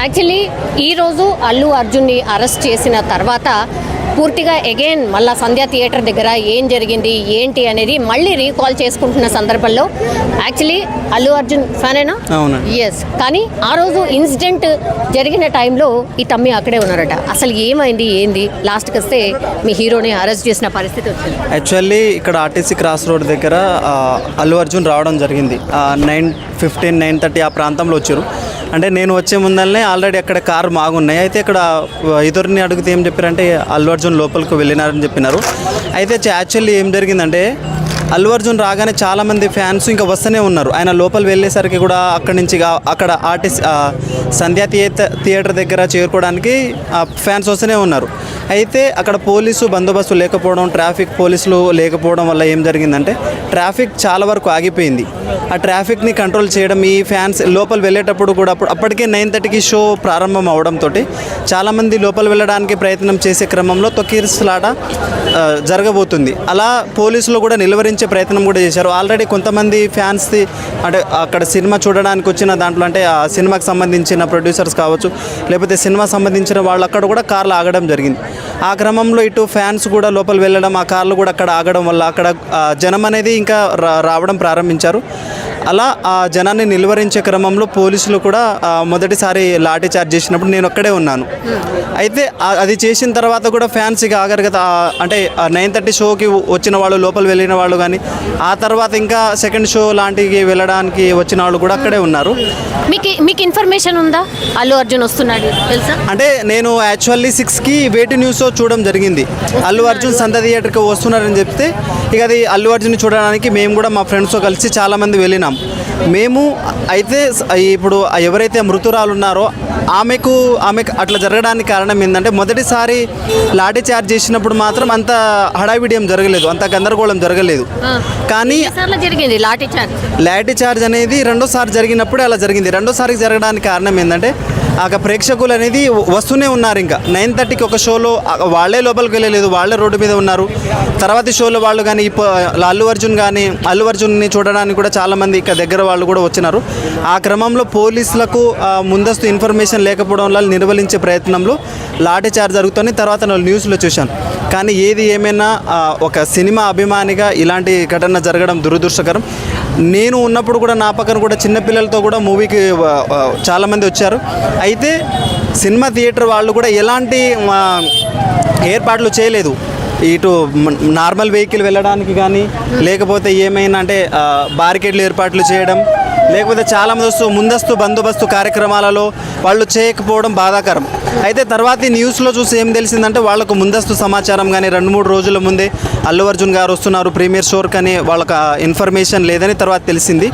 Actually ఈరోజు అల్లు అర్జున్ని arrest చేసిన తర్వాత పూర్తిగా అగైన్ మళ్ళీ సంధ్యా థియేటర్ దగ్గర ఏం జరిగింది ఏంటి అనేది మళ్ళీ రీకాల్ చేసుకుంటున్న సందర్భంలో యాక్చువల్లీ అల్లు అర్జున్ ఫ్యానేనా? అవును. ఎస్. కానీ ఆ రోజు ఇన్సిడెంట్ జరిగిన టైంలో ఈ తమ్మి అక్కడే ఉన్నారట. అసలు ఏమైంది ఏంది లాస్ట్కి వస్తే మీ హీరోని అరెస్ట్ చేసిన పరిస్థితి వచ్చింది. యాక్చువల్లీ ఇక్కడ ఆర్టీసీ క్రాస్ రోడ్ దగ్గర అల్లు అర్జున్ రావడం జరిగింది. 9:15, 9:30 ఆ ప్రాంతంలో వచ్చారు. అంటే నేను వచ్చే ముందరనే ఆల్రెడీ అక్కడ కారు మాగున్నాయి. అయితే ఇక్కడ ఇద్దరిని అడిగితే ఏం చెప్పారంటే అల్లు అర్జున్ లోపలికి వెళ్ళినారని చెప్పినారు. అయితే యాక్చువల్లీ ఏం జరిగిందంటే అల్లు అర్జున్ రాగానే చాలామంది ఫ్యాన్స్ ఇంకా వస్తూనే ఉన్నారు. ఆయన లోపల వెళ్ళేసరికి కూడా అక్కడి నుంచి అక్కడ ఆర్టిస్ట్ సంధ్యా థియేటర్ దగ్గర చేరుకోవడానికి ఫ్యాన్స్ వస్తూనే ఉన్నారు. అయితే అక్కడ పోలీసు బందోబస్తు లేకపోవడం, ట్రాఫిక్ పోలీసులు లేకపోవడం వల్ల ఏం జరిగిందంటే ట్రాఫిక్ చాలా వరకు ఆగిపోయింది. ఆ ట్రాఫిక్ని కంట్రోల్ చేయడం, ఈ ఫ్యాన్స్ లోపల వెళ్ళేటప్పుడు కూడా అప్పటికే 9:30కి షో ప్రారంభం అవడంతో చాలామంది లోపల వెళ్ళడానికి ప్రయత్నం చేసే క్రమంలో తొక్కిసలాట జరగబోతుంది. అలా పోలీసులు కూడా నిలువరించే ప్రయత్నం కూడా చేశారు. ఆల్రెడీ కొంతమంది ఫ్యాన్స్ది అంటే అక్కడ సినిమా చూడడానికి వచ్చిన దాంట్లో అంటే ఆ సినిమాకి సంబంధించిన ప్రొడ్యూసర్స్ కావచ్చు, లేకపోతే సినిమా సంబంధించిన వాళ్ళు అక్కడ కూడా కార్లు ఆగడం జరిగింది. ఆ క్రమంలో ఇటు ఫ్యాన్స్ కూడా లోపల వెళ్ళడం, ఆ కార్లు కూడా అక్కడ ఆగడం వల్ల అక్కడ జనం అనేది ఇంకా రావడం ప్రారంభించారు. అలా ఆ జనాన్ని నిలువరించే క్రమంలో పోలీసులు కూడా మొదటిసారి లాఠీ చార్జ్ చేసినప్పుడు నేను అక్కడే ఉన్నాను. అయితే అది చేసిన తర్వాత కూడా ఫ్యాన్స్ ఇక ఆగరు కదా. అంటే 9:30 షోకి వచ్చిన వాళ్ళు, లోపల వెళ్ళిన వాళ్ళు కానీ ఆ తర్వాత ఇంకా సెకండ్ షో లాంటివి వెళ్ళడానికి వచ్చిన వాళ్ళు కూడా అక్కడే ఉన్నారు. మీకు ఇన్ఫర్మేషన్ ఉందా అల్లు అర్జున్ వస్తున్నాడు తెలుసా? అంటే నేను యాక్చువల్లీ 6కి వేటి న్యూస్ చూడడం జరిగింది. అల్లు అర్జున్ సంధ్యా థియేటర్కి వస్తున్నారని చెప్తే ఇక అది అల్లు అర్జున్ చూడడానికి మేము కూడా మా ఫ్రెండ్స్తో కలిసి చాలామంది వెళ్ళినాం. మేము అయితే ఇప్పుడు ఎవరైతే మృతురాలు ఉన్నారో ఆమెకు అట్లా జరగడానికి కారణం ఏంటంటే మొదటిసారి లాఠీ చార్జ్ చేసినప్పుడు మాత్రం అంత హడావిడియం జరగలేదు, అంత గందరగోళం జరగలేదు. కానీ జరిగింది లాఠీ చార్జ్ అనేది రెండోసారి జరిగినప్పుడే అలా జరిగింది. రెండోసారికి జరగడానికి కారణం ఏంటంటే ఆ ప్రేక్షకులు అనేది వస్తూనే ఉన్నారు. ఇంకా 9:30కి ఒక షోలో వాళ్ళే లోపలికి వెళ్ళలేదు, వాళ్ళే రోడ్డు మీద ఉన్నారు. తర్వాత షోలో వాళ్ళు కానీ అల్లు అర్జున్ని చూడడానికి కూడా చాలామంది ఇక దగ్గర వాళ్ళు కూడా వచ్చినారు. ఆ క్రమంలో పోలీసులకు ముందస్తు ఇన్ఫర్మేషన్ లేకపోవడం వల్ల నిర్వహించే ప్రయత్నంలో లాఠీ చార్జ్ జరుగుతుంది. తర్వాత నేను న్యూస్లో చూశాను. కానీ ఏది ఏమైనా ఒక సినిమా అభిమానిగా ఇలాంటి ఘటన జరగడం దురదృష్టకరం. నేను ఉన్నప్పుడు కూడా నా పక్కన కూడా చిన్నపిల్లలతో కూడా మూవీకి చాలామంది వచ్చారు. అయితే సినిమా థియేటర్ వాళ్ళు కూడా ఎలాంటి ఏర్పాట్లు చేయలేదు. ఇటు నార్మల్ వెహికల్ వెళ్ళడానికి కానీ లేకపోతే ఏమైనా అంటే బారికేడ్లు ఏర్పాట్లు చేయడం, లేకపోతే చాలామంది ముందస్తు బందోబస్తు కార్యక్రమాలలో వాళ్ళు చేయకపోవడం బాధాకరం. అయితే తర్వాత న్యూస్లో చూసి ఏం తెలిసిందంటే వాళ్ళకు ముందస్తు సమాచారం కానీ 2-3 రోజుల ముందే అల్లు అర్జున్ గారు వస్తున్నారు ప్రీమియర్ షోర్ కానీ వాళ్ళకి ఇన్ఫర్మేషన్ లేదని తర్వాత తెలిసింది.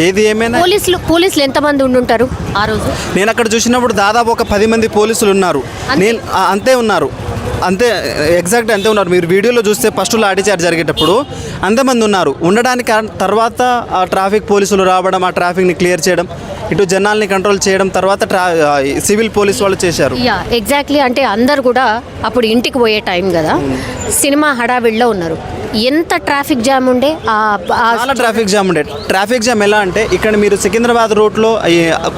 ఏది ఏమైనా పోలీసులు ఎంతమంది ఉండుంటారు ఆ రోజు? నేను అక్కడ చూసినప్పుడు దాదాపు ఒక 10 మంది పోలీసులు ఉన్నారు. అంతే ఎగ్జాక్ట్ అంతే ఉన్నారు. మీరు వీడియోలో చూస్తే ఫస్ట్ లాఠీ చార్జ్ జరిగేటప్పుడు అంతమంది ఉన్నారు. ఉండడానికి తర్వాత ఆ ట్రాఫిక్ పోలీసులు రావడం, ఆ ట్రాఫిక్ని క్లియర్ చేయడం, ఇటు జనాల్ని కంట్రోల్ చేయడం, తర్వాత సివిల్ పోలీస్ వాళ్ళు చేశారు. ఎగ్జాక్ట్లీ. అంటే అందరు కూడా అప్పుడు ఇంటికి పోయే టైం కదా, సినిమా హడావిడిలో ఉన్నారు. ఎంత ట్రాఫిక్ జామ్ ఉండే? చాలా ట్రాఫిక్ జామ్ ఉండే. ట్రాఫిక్ జామ్ ఎలా అంటే ఇక్కడ మీరు సికింద్రాబాద్ రూట్లో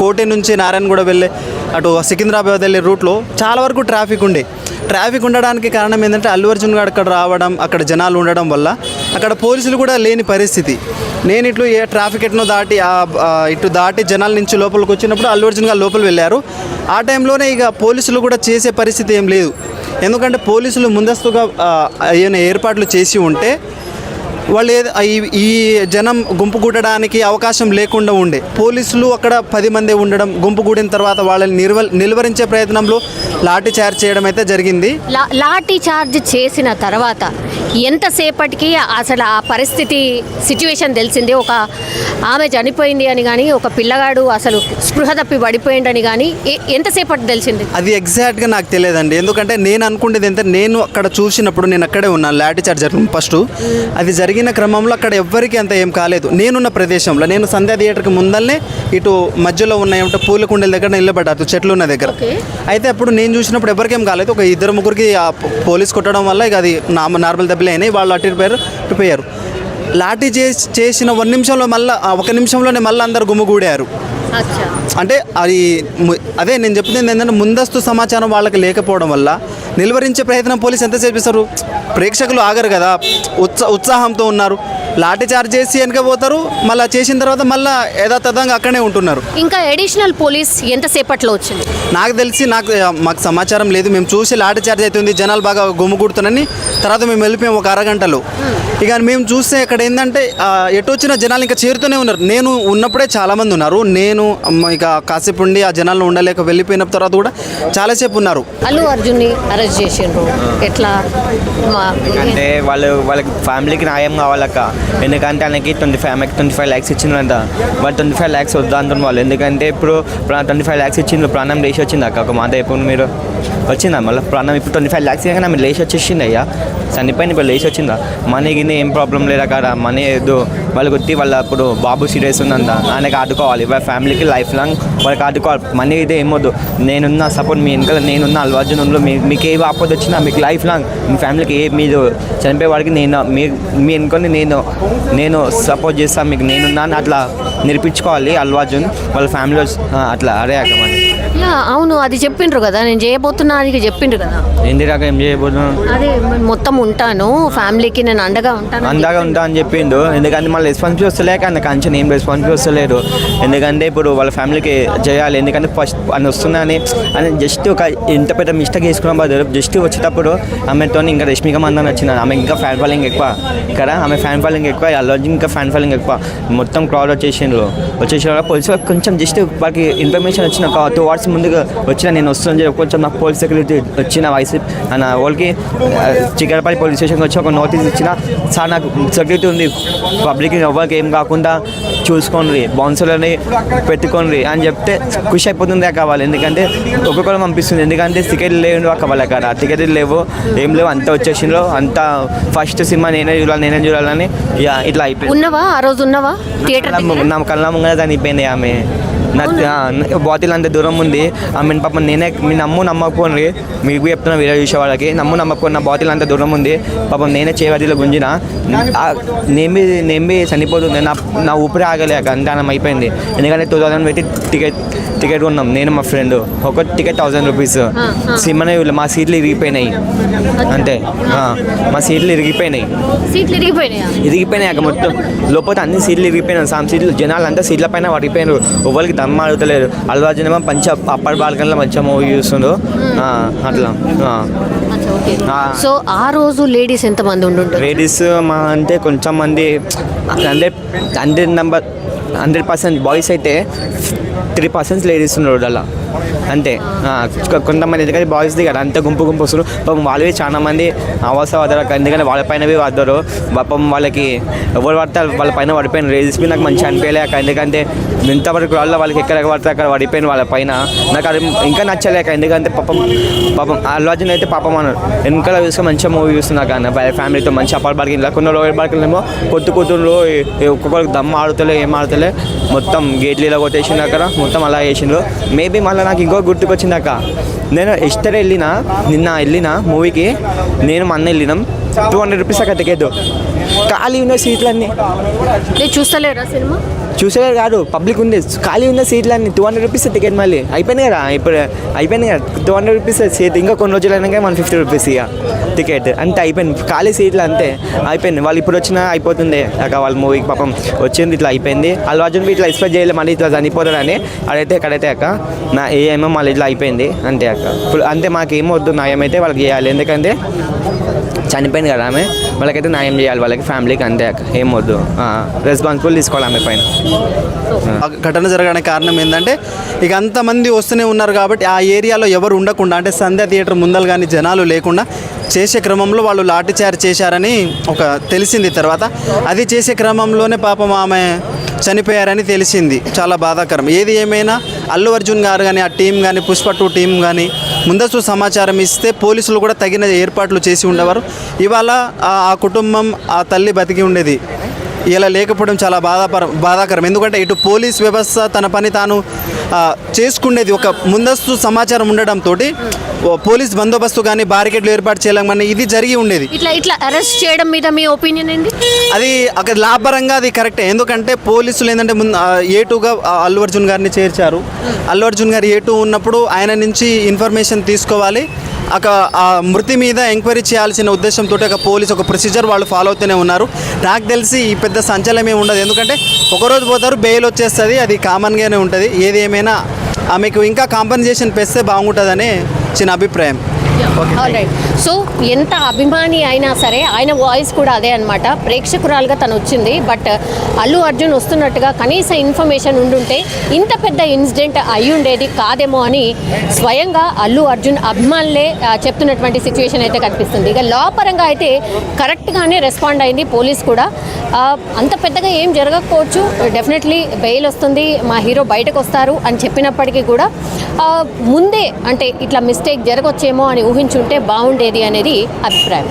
కోటి నుంచి నారాయణగూడ వెళ్ళే అటు సికింద్రాబాద్ వెళ్ళే రూట్లో చాలా వరకు ట్రాఫిక్ ఉండే. ట్రాఫిక్ ఉండడానికి కారణం ఏంటంటే అల్లు అర్జున్ గారు అక్కడ రావడం, అక్కడ జనాలు ఉండడం వల్ల అక్కడ పోలీసులు కూడా లేని పరిస్థితి. నేను ఇట్లు ట్రాఫిక్ ఎట్నో దాటి జనాల నుంచి లోపలికి వచ్చినప్పుడు అల్లు అర్జున్ గారు లోపల వెళ్ళారు. ఆ టైంలోనే ఇక పోలీసులు కూడా చేసే పరిస్థితి ఏం లేదు. ఎందుకంటే పోలీసులు ముందస్తుగా ఏమైనా ఏర్పాట్లు చేసి ఉంటే వాళ్ళు ఈ జనం గుంపు కూడడానికి అవకాశం లేకుండా ఉండే. పోలీసులు అక్కడ 10 మంది ఉండడం, గుంపు కూడిన తర్వాత వాళ్ళని నిలువరించే ప్రయత్నంలో లాఠీ చార్జ్ చేయడం అయితే జరిగింది. లాఠీ చార్జ్ చేసిన తర్వాత ఎంతసేపటికి అసలు ఆ పరిస్థితి సిచ్యువేషన్ తెలిసింది? ఒక ఆమె చనిపోయింది అని కానీ, ఒక పిల్లగాడు అసలు స్పృహ తప్పి పడిపోయిందని కానీ ఎంతసేపటి తెలిసింది? అది ఎగ్జాక్ట్గా నాకు తెలియదండి. ఎందుకంటే నేను అనుకునేది నేను అక్కడ చూసినప్పుడు నేను అక్కడే ఉన్నాను. లాఠీ చార్జ్ జరిగింది ఫస్ట్. అది జరిగిన జరిగిన క్రమంలో అక్కడ ఎవ్వరికీ అంత ఏం కాలేదు. నేనున్న ప్రదేశంలో, నేను సంధ్యా థియేటర్కి ముందల్నే ఇటు మధ్యలో ఉన్న ఏమంటే పూల కుండల దగ్గర నిలబడ్డారు, చెట్లు ఉన్న దగ్గర. అయితే అప్పుడు నేను చూసినప్పుడు ఎవరికేం కాలేదు. ఒక 2-3కి పోలీస్ కొట్టడం వల్ల ఇక అది నార్మల్ దెబ్బలే అయినాయి. వాళ్ళు అటు పోయారు. లాఠీ చేసిన 1 నిమిషంలో మళ్ళీ 1 నిమిషంలోనే మళ్ళీ అందరు గుమ్ముగూడారు. అంటే అదే నేను చెప్తుంది ఏంటంటే ముందస్తు సమాచారం వాళ్ళకి లేకపోవడం వల్ల నిలువరించే ప్రయత్నం పోలీసు ఎంత చేపిస్తారు. ప్రేక్షకులు ఆగరు కదా, ఉత్సాహంతో ఉన్నారు. లాఠీ చార్జ్ చేసి వెనక పోతారు, మళ్ళీ చేసిన తర్వాత మళ్ళీ యథాతథంగా అక్కడే ఉంటున్నారు. ఇంకా అడిషనల్ పోలీస్ ఎంతసేపట్లో వచ్చింది? నాకు తెలిసి మాకు సమాచారం లేదు. మేము చూసి లాఠీ చార్జ్ అవుతుంది, జనాలు బాగా గుమ్ముకూడుతున్నారని తర్వాత మేము వెళ్ళిపోయాం ఒక అరగంటలో. ఇక మేము చూస్తే ఇక్కడ ఏంటంటే ఎటు వచ్చిన జనాలు ఇంకా చేరుతూనే ఉన్నారు. నేను ఉన్నప్పుడే చాలామంది ఉన్నారు. నేను ఇక కాసేపు ఉండి ఆ జనాలను ఉండలేక వెళ్ళిపోయిన తర్వాత కూడా చాలాసేపు ఉన్నారు. అల్లు అర్జున్ని అరెస్ట్ చేసిండ్రు, ఎట్లా? అంటే వాళ్ళకి ఫ్యామిలీకి న్యాయం కావాలక్క. ఎందుకంటే ఆయనకి 25 lakhs ఇచ్చిందంట. వాళ్ళు 25 lakhs వద్దా అంటున్నారు వాళ్ళు. ఎందుకంటే ఇప్పుడు 25 lakhs ఇచ్చిండ్రు, ప్రాణం లేచి వచ్చింది అక్క. ఒక మాట ఇప్పుడు మీరు వచ్చిందా మళ్ళీ ప్రాణం? ఇప్పుడు 25 lakhs కానీ ఆమె లేచి వచ్చేసింది అయ్యా, చనిపోయింది. ఇప్పుడు లేచి వచ్చిందా? మనీ గిన్నె ఏం ప్రాబ్లం లేదు అక్కడ, మనీ ఏదో వాళ్ళకి వచ్చి వాళ్ళ ఇప్పుడు బాబు సీరియస్ ఉందంట, ఆయనకి ఆడుకోవాలి. వాళ్ళ ఫ్యామిలీకి లైఫ్ లాంగ్ వాళ్ళకి ఆడుకోవాలి. మనీ అయితే ఏమొద్దు, నేనున్న సపోర్ట్ మీ వెనకాల నేనున్న, అల్లు అర్జున్ ఉందో మీకు ఏ ఆపద వచ్చినా మీకు లైఫ్ లాంగ్ మీ ఫ్యామిలీకి ఏ మీరు చనిపోయేవాడికి మీ వెనుకొని నేను సపోర్ట్ చేస్తాను, మీకు నేనున్నా అని అట్లా నిరూపించుకోవాలి అల్లు అర్జున్ వాళ్ళ ఫ్యామిలీ అట్లా. అరే అక్కమని అవును, అది చెప్పిండ్రు కదా, నేను చేయబోతున్నా అని చెప్పిండ్రు కదా. ఏంది రాక ఏం చేయబోతున్నాను? అదే మొత్తం ఉంటాను, ఫ్యామిలీకి నేను అండగా ఉంటాను అని చెప్పిండు. ఎందుకంటే మళ్ళీ రెస్పాన్సిబిలిటీ వస్తలేక ఆయన కంచెన్ ఏం రెస్పాన్సిబిలిటీ వస్తలేదు. ఎందుకంటే ఇప్పుడు వాళ్ళ ఫ్యామిలీకి చేయాలి. ఎందుకంటే ఫస్ట్ అని వస్తున్నా అని జస్ట్ ఒక ఎంత పెద్ద మిస్టేక్ చేసుకున్న బదులు జస్ట్ వచ్చేటప్పుడు ఆమెతో ఇంకా రష్మిక మందన వచ్చిన, ఆమె ఇంకా ఫ్యాన్ ఫాలోయింగ్ ఎక్కువ ఇక్కడ, ఆమె ఫ్యాన్ ఫాలోయింగ్ ఎక్కువ, అల్లు అర్జున్ ఇంకా ఫ్యాన్ ఫాలోయింగ్ ఎక్కువ. మొత్తం క్రౌడ్ వచ్చేసిన పోలీసు కొంచెం జస్ట్ వాళ్ళకి ఇన్ఫర్మేషన్ వచ్చిన 2 hours ముందుగా వచ్చిన, నేను వస్తున్నాను కొంచెం నాకు పోలీస్ సెక్యూరిటీ వచ్చిన వయసు అన్న వాళ్ళకి చిక్కడపల్లి పోలీస్ స్టేషన్కి వచ్చి ఒక నోటీస్ ఇచ్చిన, సార్ నాకు సెక్యూరిటీ ఉంది, పబ్లిక్ ఎవరికి ఏం కాకుండా చూసుకోండి, బౌన్సర్లని పెట్టుకోండి అని చెప్తే ఖుషి అయిపోతుంది అక్క వాళ్ళు. ఎందుకంటే ఒక్కొక్కరు పంపిస్తుంది. ఎందుకంటే టికెట్లు లేవు అక్క వాళ్ళ కాడ, టికెట్లు లేవు, ఏం లేవు, అంతా వచ్చేసిండ్రు. అంతా ఫస్ట్ సినిమా నేనే చూడాలని ఇట్లా అయిపోయింది. ఉన్నవా ఆ రోజు? ఉన్నవా థియేటర్? నా కళ్ళ ముంగ చనిపోయింది ఆమె. బాటిల్ అంత దూరం ఉంది ఆమె. పాపం నేనే మీ నమ్మకపోండి, మీకు చెప్తున్నా వేరే చూసే వాళ్ళకి, నమ్మకపోయిన నా బాటిల్ అంత దూరం ఉంది. పాపం నేనే చేవదిలో గుంజిన, నేమ్మి చనిపోతుంది. నా ఊపిరి ఆగలేక అంతనం అయిపోయింది. ఎందుకంటే 2000 పెట్టి టికెట్ కొన్నాం నేను మా ఫ్రెండ్. ఒక టికెట్ 1000 rupees. సినిమానే మా సీట్లు ఇరిగిపోయినాయి. అంతే, మా సీట్లు ఇరిగిపోయినాయి అక్క. మొత్తం లోపల అన్ని సీట్లు ఇరిగిపోయినాయి. సీట్లు జనాలు అంతా సీట్ల పైన పడిపోయినారు. ఎవరికి దమ్మ అడుగుతలేరు. అల్లు అర్జున్ ఏమో అప్పటి బాల్కనీలో మంచిగా మూవీ చూస్తుండ్రు అట్లా. సో ఆ రోజు లేడీస్ ఎంతమంది ఉండుంటారు? లేడీస్ మా అంటే కొంచెం మంది, 100% బాయ్స్ అయితే 3% లేడీస్ ఉన్నారు అలా అంతే. కొంతమంది ఎందుకంటే బాయ్స్ది కదా అంత గుంపు వస్తారు. పాపం వాళ్ళవి చాలా మంది అవాస వదరు. ఎందుకంటే వాళ్ళ పైనవి వద్దరు. పాపం వాళ్ళకి ఎవరు పడతారు వాళ్ళ పైన పడిపోయిన రేజెస్ నాకు మంచిగా అనిపించలేక. ఎందుకంటే ఎంతవరకు వాళ్ళకి ఎక్కడ పడితే అక్కడ పడిపోయిన వాళ్ళ పైన నాకు అది ఇంకా నచ్చలేక. ఎందుకంటే పాపం అల్లు అర్జున్ అయితే పాపం అన్నారు వెనకాల చూసుకొని మంచిగా మూవీ చూస్తున్నా కానీ ఫ్యామిలీతో మంచి అపార్ట్ బార్కింగ్ కొన్ని లోయర్ బార్కింగ్లేమో కొట్టుకుంటుండ్రు. ఒక్కొక్కరికి దమ్మ ఆడుతలే ఏం ఆడుతలే, మొత్తం గేట్లు ఇలా కొట్టేసిండు అక్కడ, మొత్తం అలా చేసిండ్రు. మేబీ మళ్ళీ నాకు ఇంకో గుర్తుకొచ్చిందాక, నేను ఎస్టర్ నిన్న వెళ్ళిన మూవీకి, నేను మా అన్న వెళ్ళినాం. 200 rupees అక్కడ టికెట్, ఖాళీ ఉన్న సీట్లన్నీ. చూస్తలేరా సినిమా? చూసేవారు కాదు, పబ్లిక్ ఉంది, ఖాళీ ఉన్న సీట్లన్నీ. 200 rupees టికెట్ మళ్ళీ అయిపోయింది కదా, ఇప్పుడు అయిపోయింది కదా 200 rupees సీట్. ఇంకా కొన్ని రోజులు అయినాక 150 rupees ఇక టికెట్ అంతే అయిపోయింది. ఖాళీ సీట్లు అంతే అయిపోయింది. వాళ్ళు ఇప్పుడు వచ్చినా అయిపోతుంది అక్క వాళ్ళ మూవీకి. పాపం వచ్చింది ఇట్లా అయిపోయింది. అల్లు అర్జున్ ఇట్లా ఎక్స్పెక్ట్ చేయలేదు మళ్ళీ ఇట్లా చనిపోతాడని. అదైతే ఎక్కడైతే అక్క నా ఏమో మళ్ళీ ఇట్లా అయిపోయింది అంతే అక్క. ఇప్పుడు అంతే మాకేమో వద్దు, న్యాయం అయితే వాళ్ళకి చేయాలి. ఎందుకంటే చనిపోయింది కదా ఆమె, వాళ్ళకైతే న్యాయం చేయాలి వాళ్ళకి, ఫ్యామిలీకి అంతే అక్క. ఏం వద్దు, రెస్పాన్సిబుల్ తీసుకోవాలి ఆమె పైన. ఘటన జరగడానికి కారణం ఏంటంటే ఇక అంతమంది వస్తూనే ఉన్నారు కాబట్టి ఆ ఏరియాలో ఎవరు ఉండకుండా, అంటే సంధ్యా థియేటర్ ముందలు కానీ జనాలు లేకుండా చేసే క్రమంలో వాళ్ళు లాఠీ చార్జ్ చేశారని ఒక తెలిసింది. తర్వాత అది చేసే క్రమంలోనే పాపం ఆమె చనిపోయారని తెలిసింది. చాలా బాధాకరం. ఏది ఏమైనా అల్లు అర్జున్ గారు కానీ, ఆ టీం కానీ, పుష్ప 2 టీం కానీ ముందస్తు సమాచారం ఇస్తే పోలీసులు కూడా తగిన ఏర్పాట్లు చేసి ఉండేవారు. ఇవాళ ఆ కుటుంబం, ఆ తల్లి బతికి ఉండేది. ఇలా లేకపోవడం చాలా బాధాకరం. ఎందుకంటే ఇటు పోలీస్ వ్యవస్థ తన పని తాను చేసుకునేది ఒక ముందస్తు సమాచారం ఉండడంతో పోలీస్ బందోబస్తు కానీ బారికేడ్లు ఏర్పాటు చేయలేమని ఇది జరిగి ఉండేది. ఇట్లా అరెస్ట్ చేయడం మీద మీ ఒపీనియన్ ఏంటి? అది అక్కడ లాభపరంగా అది కరెక్టే. ఎందుకంటే పోలీసులు ఏంటంటే A2గా అల్లు అర్జున్ గారిని చేర్చారు. అల్లు అర్జున్ గారు A2 ఉన్నప్పుడు ఆయన నుంచి ఇన్ఫర్మేషన్ తీసుకోవాలి. ఆ మృతి మీద ఎంక్వైరీ చేయాల్సిన ఉద్దేశంతో ఒక ప్రొసీజర్ వాళ్ళు ఫాలో అవుతూనే ఉన్నారు. నాకు తెలిసి ఈ పెద్ద సంచలనమే ఉండదు. ఎందుకంటే ఒకరోజు పోతారు, బెయిల్ వచ్చేస్తుంది, అది కామన్గానే ఉంటుంది. ఏది ఏమైనా ఆమెకు ఇంకా కాంపన్సేషన్ పెస్తే బాగుంటుందనే చిన్న అభిప్రాయం. రైట్. సో ఎంత అభిమాని అయినా సరే ఆయన వాయిస్ కూడా అదే అనమాట. ప్రేక్షకురాలుగా తను వచ్చింది, బట్ అల్లు అర్జున్ వస్తున్నట్టుగా కనీస ఇన్ఫర్మేషన్ ఉండుంటే ఇంత పెద్ద ఇన్సిడెంట్ అయి ఉండేది కాదేమో అని స్వయంగా అల్లు అర్జున్ అభిమానులే చెప్తున్నటువంటి సిచ్యువేషన్ అయితే కనిపిస్తుంది. ఇక లా పరంగా అయితే కరెక్ట్గానే రెస్పాండ్ అయింది పోలీస్ కూడా. అంత పెద్దగా ఏం జరగకపోవచ్చు, డెఫినెట్లీ బెయిల్ వస్తుంది, మా హీరో బయటకు వస్తారు అని చెప్పినప్పటికీ కూడా ముందే అంటే ఇట్లా మిస్టేక్ జరగొచ్చేమో అని ఊహించుంటే బాగుండేది అనేది అభిప్రాయం.